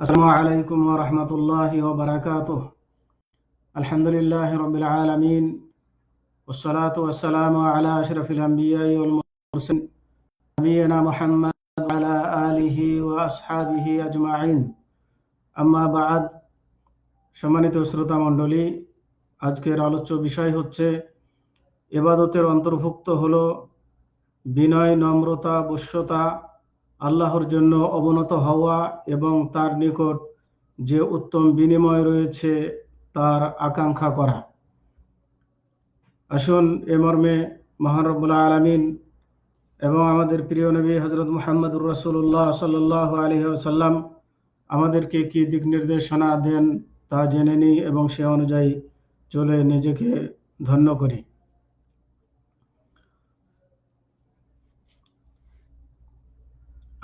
আসসালামু আলাইকুম ওয়া রাহমাতুল্লাহি ওয়া বারাকাতুহু। আলহামদুলিল্লাহি রাব্বিল আলামিন ওয়াসসালাতু ওয়াসসালামু আলা আশরাফিল আমবিয়াই ওয়াল মুরসালিন নবিয়িনা মুহাম্মদ ওয়া আলা আলিহি ওয়া আসহাবিহি আজমাইন। আম্মা বা'দ। সম্মানিত শ্রোতা মণ্ডলী, আজকের আলোচ্য বিষয় হচ্ছে ইবাদতের অন্তর্ভুক্ত হলো বিনয়, নম্রতা, বশ্যতা, আল্লাহর জন্য অবনত হওয়া এবং তার নিকট যে উত্তম বিনিময় রয়েছে তার আকাঙ্ক্ষা করা। আসুন এ মর্মে মহান রব্বুল আলামিন এবং আমাদের প্রিয় নবী হযরত মুহাম্মদুর রাসূলুল্লাহ সাল্লাল্লাহু আলাইহি ওয়াসাল্লাম আমাদেরকে কি দিক নির্দেশনা দেন তা জেনে নিই এবং সে অনুযায়ী চলে নিজেকে ধন্য করি।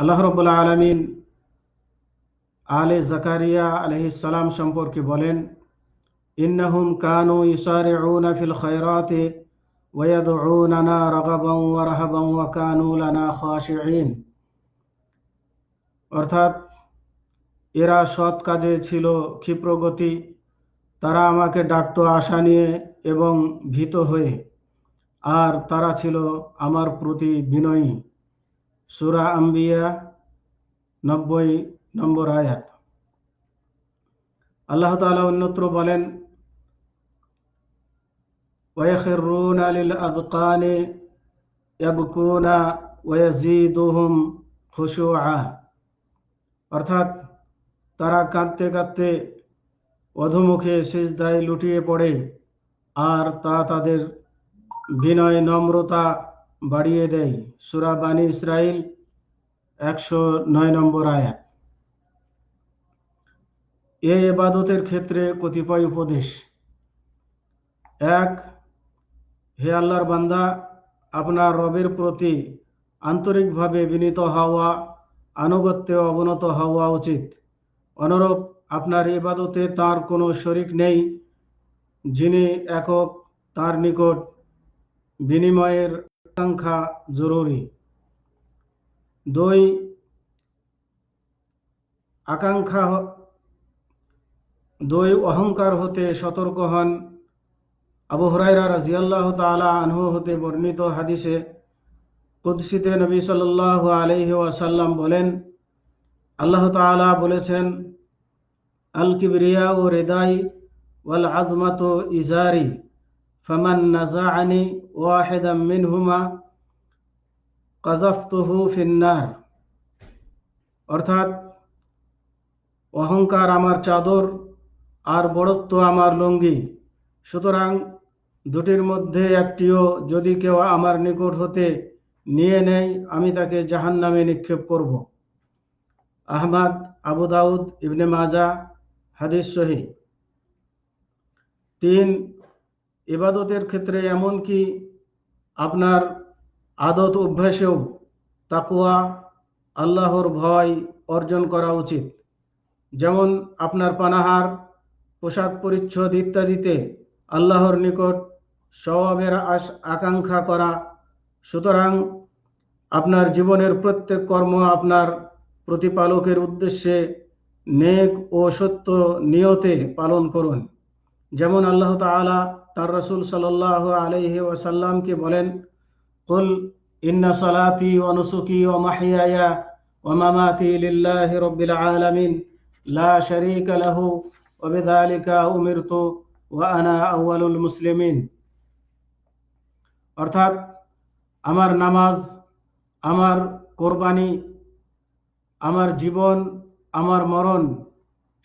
আল্লাহ রাব্বুল আলামিন আলে জাকারিয়া আলাইহিস সালাম সম্পর্কে বলেন, ইন্নাহুম কানু ইউসারিউনা ফিল খায়রাতি ওয়া ইয়াদউনানা রাগাবান ওয়া রাহাবান ওয়া কানু লানা খাশিঈন। অর্থাৎ এরা সৎ কাজে ছিল ক্ষিপ্রগতি, তারা আমাকে ডাকতো আশা নিয়ে এবং ভীত হয়ে, আর তারা ছিল আমার প্রতি বিনয়ী। সূরা আম্বিয়া 90 নম্বর আয়াত। আল্লাহ তাআলা অন্যত্র বলেন, ওয়ায়াখিরুনা লিল আযকানি ইয়াবকুনা ওয়া ইয়াজিদুহুম খুশুআ। অর্থাৎ তারা কাঁদতে কাঁদতে অধোমুখে সিজদায় লুটিয়ে পড়ে, আর তা তাদের বিনয় নম্রতা বাড়িয়ে দেয়। সূরা বানী ইসরাইল 109 নম্বর আয়াত। এই ইবাদতের ক্ষেত্রে কতিপয় উপদেশ। 1, হে আল্লাহর বান্দা, আপনার রবের প্রতি আন্তরিকভাবে বিনীত হওয়া, আনুগত্যে অবনত হওয়া উচিত। অনুরূপ আপনার ইবাদতে তার কোনো শরিক নেই, যিনি একক, তার নিকট বিনিময়ের আকাঙ্ক্ষা জরুরি। 2, অহংকার হতে সতর্ক হন। আবু হুরায়রা রাদিয়াল্লাহু তাআলা আনহু হতে বর্ণিত হাদিসে কুদসিতে নবী সাল্লাল্লাহু আলাইহি ওয়াসাল্লাম বলেন, আল্লাহ তাআলা বলেছেন, আল কিবরিয়াউ রিদাই ওয়াল আযমাতু ইজারি ফামান নাযাআনি ওয়াহিদাম মিনহুমা কাযাফতুহু ফিন্নার। অর্থাৎ অহংকার আমার চাদর আর বড়ত্ব আমার লুঙ্গি, সুতরাং দুটির মধ্যে একটিও যদি কেউ আমার নিকট হতে নিয়ে নেয়, আমি তাকে জাহান্নামে নিক্ষেপ করব। আহমদ, আবু দাউদ, ইবনে মাজাহ, হাদিস সহিহ। 3, ইবাদতের ক্ষেত্রে এমনকি আপনার আদত অভ্যাসেও তাকওয়া, আল্লাহর ভয় অর্জন করা উচিত। যেমন আপনার পানাহার, পোশাক পরিচ্ছদ ইত্যাদিতে আল্লাহর নিকট সওয়াবের আকাঙ্ক্ষা করা। সুতরাং আপনার জীবনের প্রত্যেক কর্ম আপনার প্রতিপালকের উদ্দেশ্যে নেক ও সত্য নিয়তে পালন করুন। যেমন আল্লাহ তাআলা তার রাসূল সাল্লাল্লাহু আলাইহি ওয়াসাল্লামকে বলেন, কুল ইন্না সালাতি ওয়া নুসুকি ওয়া মাহইয়ায়া ওয়া মামাতি লিল্লাহি রাব্বিল আলামিন লা শারীকা লাহু ওয়া বিযালিকা উমিরতু ওয়া আনা আউয়ালুল মুসলিমিন। অর্থাৎ আমার নামাজ, আমার কোরবানি, আমার জীবন, আমার মরণ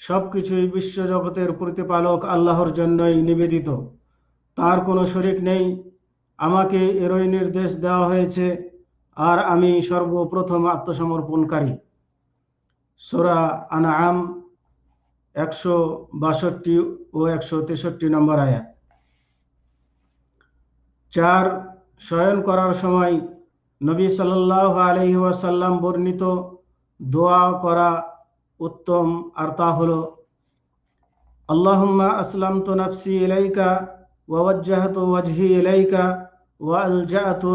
সবকিছুই বিশ্বজগতের প্রতিপালক আল্লাহর জন্যই নিবেদিত, তার কোনো শরিক নেই। আমাকে এরই নির্দেশ দেওয়া হয়েছে, আর আমি সর্বপ্রথম আত্মসমর্পণকারী। সূরা আনআম 162 ও 163 নম্বর আয়াত। 4, শয়ন করার সময় নবী সাল্লাল্লাহু আলাইহি ওয়াসাল্লাম বর্ণিত দোয়া করা উত্তম, আর তা হলো, আল্লাহুম্মা আসলামতু নাফসি ইলাইকা ওয়া ওয়াজ্জাহতু ওয়াজহি ইলাইকা ওয়া আলজা'তু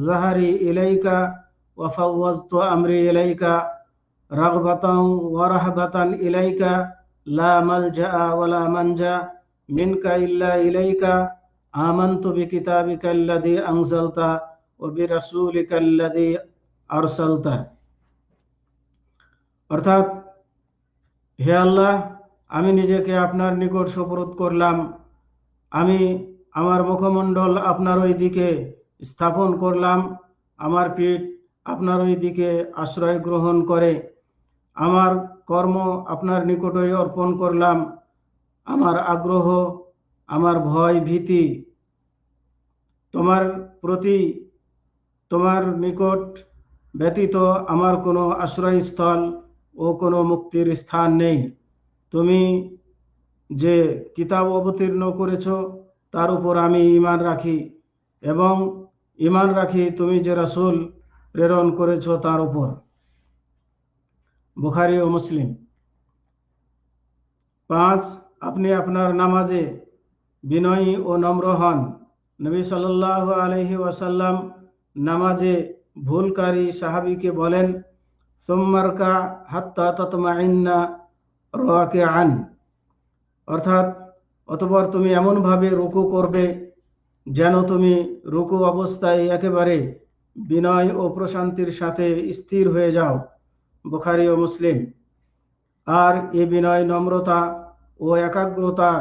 যাহরি ইলাইকা ওয়া ফাওয়াজতু আমরি ইলাইকা রাগবাতান ওয়া রাহবাতান ইলাইকা লা মালজা ওয়ালা মানজা মিনকা ইল্লা ইলাইকা আমানতু বিকিতাবিকা আল্লাযী আনজালতা ওয়া বিরাসূলিকা আল্লাযী আরসালতা। অর্থাৎ, হে আল্লাহ, আমি নিজেকে আপনার নিকট সুপুরুদ করলাম, আমি আমার মুখমণ্ডল আপনার ওই দিকে স্থাপন করলাম, আমার পিঠ আপনার ওই দিকে আশ্রয় গ্রহণ করে, আমার কর্ম আপনার নিকটই অর্পণ করলাম, আমার আগ্রহ, আমার ভয় ভীতি তোমার প্রতি, তোমার নিকট ব্যতীত আমার কোনো আশ্রয়স্থল ও কোনো মুক্তির স্থান নেই। তুমি যে কিতাব অবতীর্ণ করেছ তার উপর আমি ঈমান রাখি, এবং ঈমান রাখি তুমি যে রাসূল প্রেরণ করেছ তার উপর। বুখারী ও মুসলিম। 5, আপনি আপনার নামাজে বিনয়ী ও নম্র হন। নবী সাল্লাল্লাহু আলাইহি ওয়াসাল্লাম নামাজে ভুলকারী সাহাবীকে বলেন, সুম্মারকা হাত্তা তাতমাইন্না রাকিআন, অর্থাৎ অতঃপর তুমি এমনভাবে রুকু করবে যেন তুমি রুকু অবস্থায় একেবারে বিনয় ও প্রশান্তির সাথে স্থির হয়ে যাও। বুখারী ও মুসলিম। আর এ বিনয়, নম্রতা ও একাগ্রতা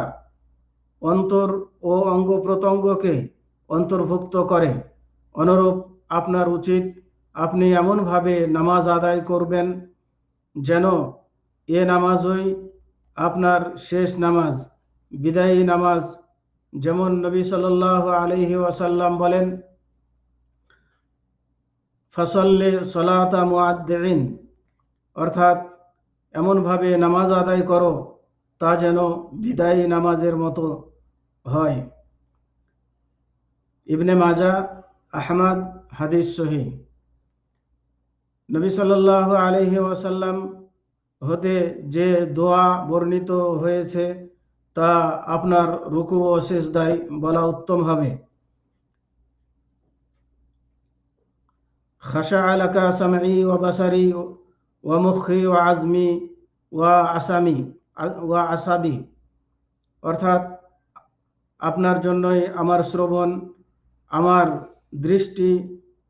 অন্তর ও অঙ্গ প্রত্যঙ্গকে অন্তর্ভুক্ত করে। অনুরূপ আপনার উচিত আপনি এমনভাবে নামাজ আদায় করবেন যেন এ নামাজই আপনার শেষ নামাজ, বিদায়ী নামাজ। যেমন নবী সাল্লাল্লাহু আলাইহি ওয়াসাল্লাম বলেন, ফাসাল্লি সালাতা মুআদ্দিন, অর্থাৎ এমনভাবে নামাজ আদায় করো তা যেন বিদায়ী নামাজের মতো হয়। ইবনে মাজাহ, আহমদ, হাদিস সহিহ। নবী সাল্লাল্লাহু আলাইহি ওয়াসাল্লাম হতে যে দোয়া বর্ণিত হয়েছে তা আপনার রুকু ও সিজদায় বলা উত্তম হবে। খাশাআ লাকা সামঈ ওয়া বাসারি ওয়া মুখি ওয়া আজমি ওয়া আসাবি, অর্থাৎ আপনার জন্যই আমার শ্রবণ, আমার দৃষ্টি,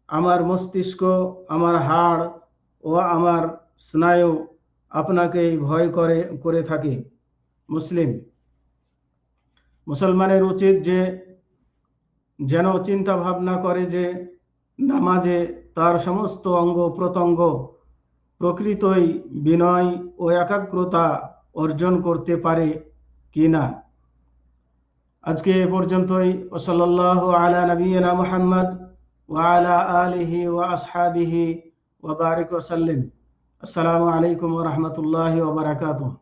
আমার মস্তিষ্ক, আমার হাড় ও আমার স্নায়ু আপনাকেই ভয় করে থাকে। মুসলিম। মুসলমানের উচিত যেন চিন্তা ভাবনা করে যে নামাজে তার সমস্ত অঙ্গ প্রত্যঙ্গ প্রকৃতই বিনয় ও একাগ্রতা অর্জন করতে পারে কিনা। আজকে এ পর্যন্তই। সাল্লাল্লাহু আলা নবিয়িনা মুহাম্মদ ওয়া আলা আলিহি ওয়া আসহাবিহি ওয়া বারিক ওয়া সাল্লিম। আসসালামু আলাইকুম ওয়া রাহমাতুল্লাহি ওয়া বারাকাতুহু।